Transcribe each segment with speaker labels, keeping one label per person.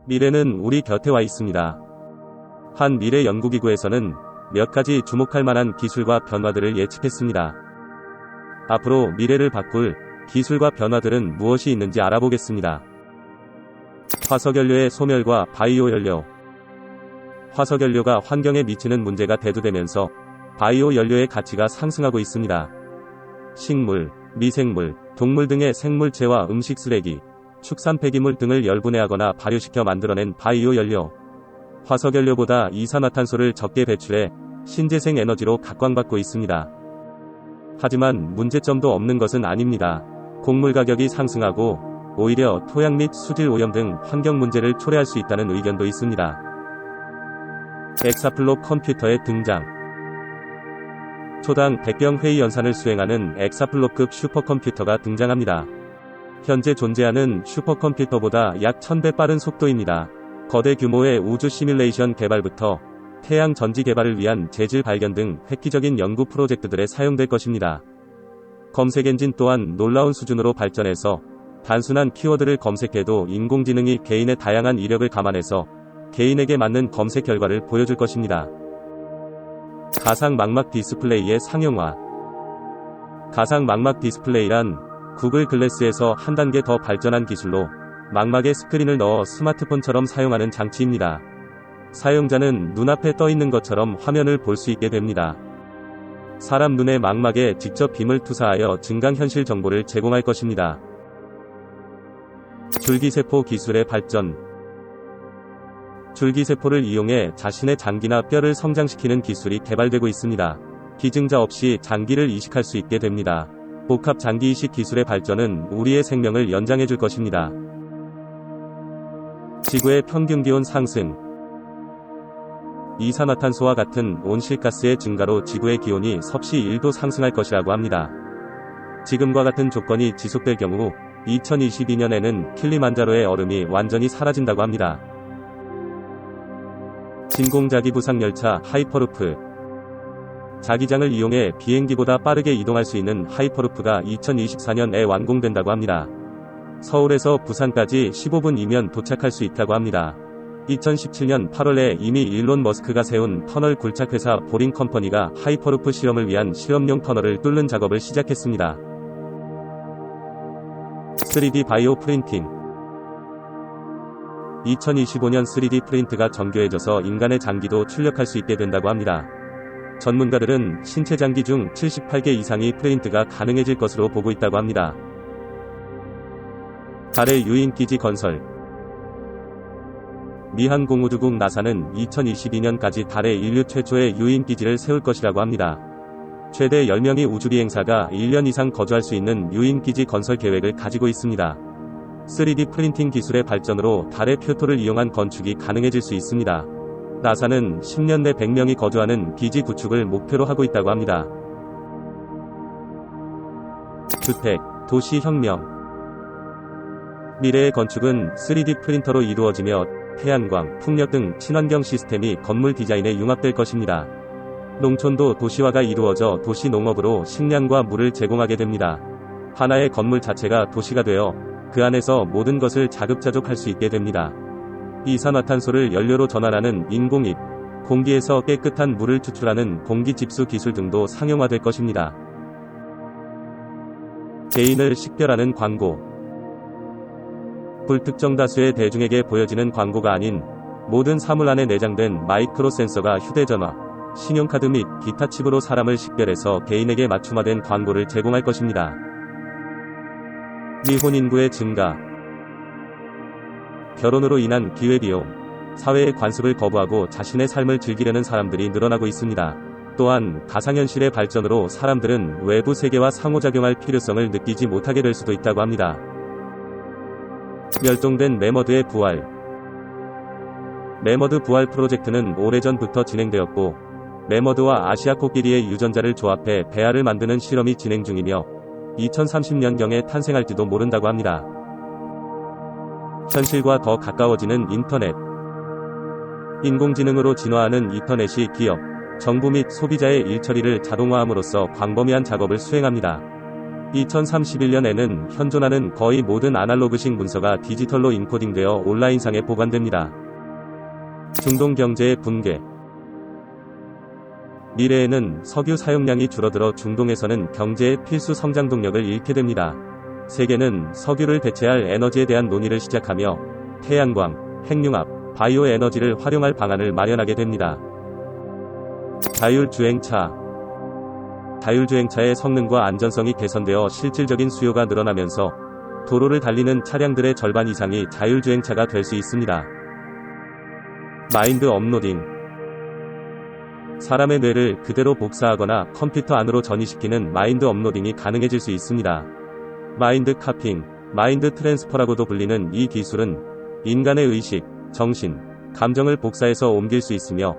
Speaker 1: 미래는 우리 곁에 와 있습니다. 한 미래 연구기구에서는 몇 가지 주목할 만한 기술과 변화들을 예측했습니다. 앞으로 미래를 바꿀 기술과 변화들은 무엇이 있는지 알아보겠습니다. 화석연료의 소멸과 바이오 연료. 화석연료가 환경에 미치는 문제가 대두되면서 바이오 연료의 가치가 상승하고 있습니다. 식물, 미생물, 동물 등의 생물체와 음식 쓰레기, 축산 폐기물 등을 열분해하거나 발효시켜 만들어낸 바이오 연료. 화석연료보다 이산화탄소를 적게 배출해 신재생 에너지로 각광받고 있습니다. 하지만 문제점도 없는 것은 아닙니다. 곡물 가격이 상승하고 오히려 토양 및 수질 오염 등 환경 문제를 초래할 수 있다는 의견도 있습니다. 엑사플롭 컴퓨터의 등장. 초당 100병 회의 연산을 수행하는 엑사플롭급 슈퍼컴퓨터가 등장합니다. 현재 존재하는 슈퍼컴퓨터보다 약 1000배 빠른 속도입니다. 거대 규모의 우주 시뮬레이션 개발부터 태양 전지 개발을 위한 재질 발견 등 획기적인 연구 프로젝트들에 사용될 것입니다. 검색 엔진 또한 놀라운 수준으로 발전해서 단순한 키워드를 검색해도 인공지능이 개인의 다양한 이력을 감안해서 개인에게 맞는 검색 결과를 보여줄 것입니다. 가상 망막 디스플레이의 상용화. 가상 망막 디스플레이란 구글 글래스에서 한 단계 더 발전한 기술로 망막에 스크린을 넣어 스마트폰처럼 사용하는 장치입니다. 사용자는 눈앞에 떠 있는 것처럼 화면을 볼 수 있게 됩니다. 사람 눈의 망막에 직접 빔을 투사하여 증강현실 정보를 제공할 것입니다. 줄기세포 기술의 발전. 줄기세포를 이용해 자신의 장기나 뼈를 성장시키는 기술이 개발되고 있습니다. 기증자 없이 장기를 이식할 수 있게 됩니다. 복합 장기 이식 기술의 발전은 우리의 생명을 연장해줄 것입니다. 지구의 평균기온 상승. 이산화탄소와 같은 온실가스의 증가로 지구의 기온이 섭씨 1도 상승할 것이라고 합니다. 지금과 같은 조건이 지속될 경우 2022년에는 킬리만자로의 얼음이 완전히 사라진다고 합니다. 진공자기 부상열차 하이퍼루프. 자기장을 이용해 비행기보다 빠르게 이동할 수 있는 하이퍼루프가 2024년에 완공된다고 합니다. 서울에서 부산까지 15분이면 도착할 수 있다고 합니다. 2017년 8월에 이미 일론 머스크가 세운 터널 굴착회사 보링 컴퍼니가 하이퍼루프 실험을 위한 실험용 터널을 뚫는 작업을 시작했습니다. 3D 바이오 프린팅. 2025년 3D 프린트가 정교해져서 인간의 장기도 출력할 수 있게 된다고 합니다. 전문가들은 신체 장기 중 78개 이상이 프린트가 가능해질 것으로 보고 있다고 합니다. 달의 유인기지 건설. 미 항공우주국 나사는 2022년까지 달에 인류 최초의 유인기지를 세울 것이라고 합니다. 최대 10명의 우주비행사가 1년 이상 거주할 수 있는 유인기지 건설 계획을 가지고 있습니다. 3D 프린팅 기술의 발전으로 달의 표토를 이용한 건축이 가능해질 수 있습니다. 나사는 10년 내 100명이 거주하는 기지 구축을 목표로 하고 있다고 합니다. 주택, 도시혁명. 미래의 건축은 3D 프린터로 이루어지며 태양광, 풍력 등 친환경 시스템이 건물 디자인에 융합될 것입니다. 농촌도 도시화가 이루어져 도시 농업으로 식량과 물을 제공하게 됩니다. 하나의 건물 자체가 도시가 되어 그 안에서 모든 것을 자급자족할 수 있게 됩니다. 이산화탄소를 연료로 전환하는 인공입, 공기에서 깨끗한 물을 추출하는 공기집수 기술 등도 상용화될 것입니다. 개인을 식별하는 광고. 불특정 다수의 대중에게 보여지는 광고가 아닌 모든 사물 안에 내장된 마이크로 센서가 휴대전화, 신용카드 및 기타 칩으로 사람을 식별해서 개인에게 맞춤화된 광고를 제공할 것입니다. 미혼 인구의 증가. 결혼으로 인한 기회비용, 사회의 관습을 거부하고 자신의 삶을 즐기려는 사람들이 늘어나고 있습니다. 또한 가상현실의 발전으로 사람들은 외부 세계와 상호작용할 필요성을 느끼지 못하게 될 수도 있다고 합니다. 멸종된 매머드의 부활. 매머드 부활 프로젝트는 오래전부터 진행되었고 매머드와 아시아 코끼리의 유전자를 조합해 배알을 만드는 실험이 진행 중이며 2030년경에 탄생할지도 모른다고 합니다. 현실과 더 가까워지는 인터넷. 인공지능으로 진화하는 인터넷이 기업, 정부 및 소비자의 일처리를 자동화함으로써 광범위한 작업을 수행합니다. 2031년에는 현존하는 거의 모든 아날로그식 문서가 디지털로 인코딩되어 온라인상에 보관됩니다. 중동 경제의 붕괴. 미래에는 석유 사용량이 줄어들어 중동에서는 경제의 필수 성장 동력을 잃게 됩니다. 세계는 석유를 대체할 에너지에 대한 논의를 시작하며 태양광, 핵융합, 바이오 에너지를 활용할 방안을 마련하게 됩니다. 자율주행차. 자율주행차의 성능과 안전성이 개선되어 실질적인 수요가 늘어나면서 도로를 달리는 차량들의 절반 이상이 자율주행차가 될 수 있습니다. 마인드 업로딩. 사람의 뇌를 그대로 복사하거나 컴퓨터 안으로 전이시키는 마인드 업로딩이 가능해질 수 있습니다. 마인드 카핑, 마인드 트랜스퍼라고도 불리는 이 기술은 인간의 의식, 정신, 감정을 복사해서 옮길 수 있으며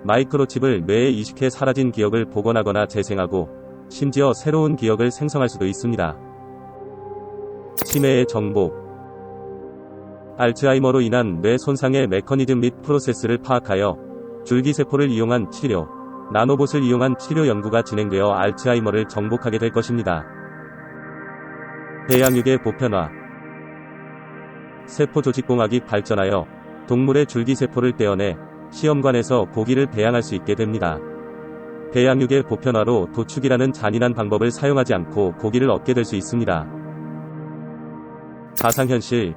Speaker 1: 마이크로칩을 뇌에 이식해 사라진 기억을 복원하거나 재생하고 심지어 새로운 기억을 생성할 수도 있습니다. 치매의 정복. 알츠하이머로 인한 뇌 손상의 메커니즘 및 프로세스를 파악하여 줄기세포를 이용한 치료, 나노봇을 이용한 치료 연구가 진행되어 알츠하이머를 정복하게 될 것입니다. 배양육의 보편화. 세포조직공학이 발전하여 동물의 줄기세포를 떼어내 시험관에서 고기를 배양할 수 있게 됩니다. 배양육의 보편화로 도축이라는 잔인한 방법을 사용하지 않고 고기를 얻게 될 수 있습니다. 가상현실.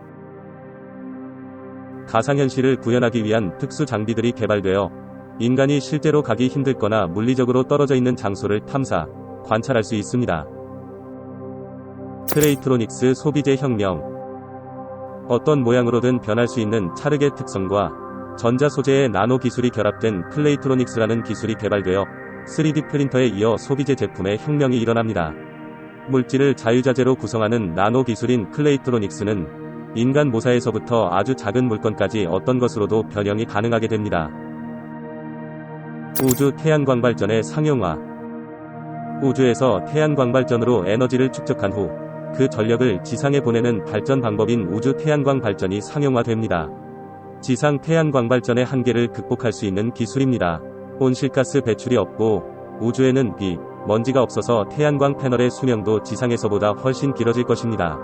Speaker 1: 가상현실을 구현하기 위한 특수 장비들이 개발되어 인간이 실제로 가기 힘들거나 물리적으로 떨어져 있는 장소를 탐사, 관찰할 수 있습니다. 크레이트로닉스 소비재 혁명. 어떤 모양으로든 변할 수 있는 찰흙의 특성과 전자 소재의 나노 기술이 결합된 클레이트로닉스라는 기술이 개발되어 3D 프린터에 이어 소비재 제품의 혁명이 일어납니다. 물질을 자유자재로 구성하는 나노 기술인 클레이트로닉스는 인간 모사에서부터 아주 작은 물건까지 어떤 것으로도 변형이 가능하게 됩니다. 우주 태양광 발전의 상용화. 우주에서 태양광 발전으로 에너지를 축적한 후 그 전력을 지상에 보내는 발전 방법인 우주 태양광 발전이 상용화됩니다. 지상 태양광 발전의 한계를 극복할 수 있는 기술입니다. 온실가스 배출이 없고 우주에는 비, 먼지가 없어서 태양광 패널의 수명도 지상에서보다 훨씬 길어질 것입니다.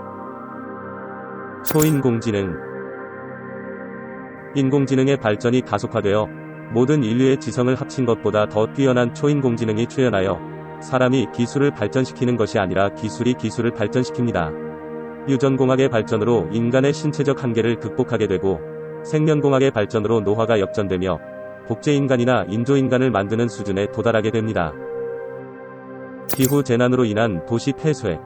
Speaker 1: 초인공지능. 인공지능의 발전이 가속화되어 모든 인류의 지성을 합친 것보다 더 뛰어난 초인공지능이 출현하여 사람이 기술을 발전시키는 것이 아니라 기술이 기술을 발전시킵니다. 유전공학의 발전으로 인간의 신체적 한계를 극복하게 되고 생명공학의 발전으로 노화가 역전되며 복제인간이나 인조인간을 만드는 수준에 도달하게 됩니다. 기후재난으로 인한 도시 폐쇄.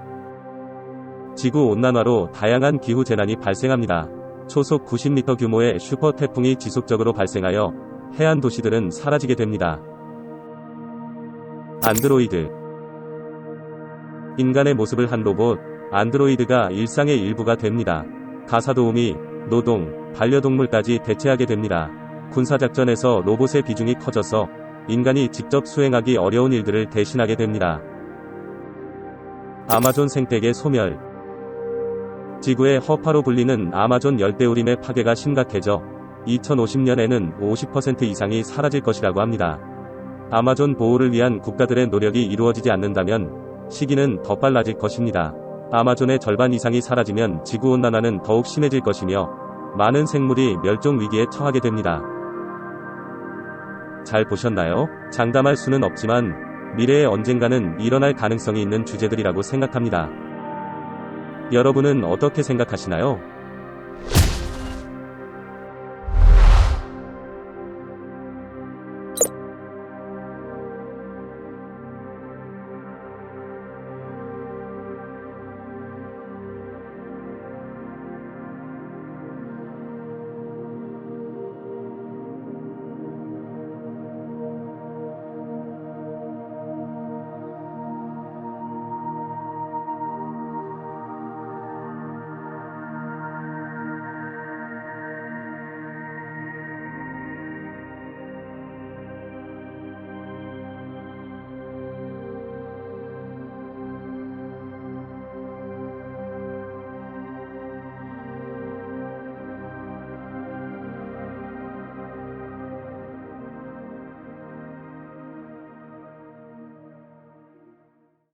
Speaker 1: 지구온난화로 다양한 기후재난이 발생합니다. 초속 90m 규모의 슈퍼 태풍이 지속적으로 발생하여 해안 도시들은 사라지게 됩니다. 안드로이드. 인간의 모습을 한 로봇, 안드로이드가 일상의 일부가 됩니다. 가사도우미, 노동, 반려동물까지 대체하게 됩니다. 군사작전에서 로봇의 비중이 커져서 인간이 직접 수행하기 어려운 일들을 대신하게 됩니다. 아마존 생태계 소멸. 지구의 허파로 불리는 아마존 열대우림의 파괴가 심각해져 2050년에는 50% 이상이 사라질 것이라고 합니다. 아마존 보호를 위한 국가들의 노력이 이루어지지 않는다면 시기는 더 빨라질 것입니다. 아마존의 절반 이상이 사라지면 지구온난화는 더욱 심해질 것이며 많은 생물이 멸종 위기에 처하게 됩니다. 잘 보셨나요? 장담할 수는 없지만 미래에 언젠가는 일어날 가능성이 있는 주제들이라고 생각합니다. 여러분은 어떻게 생각하시나요?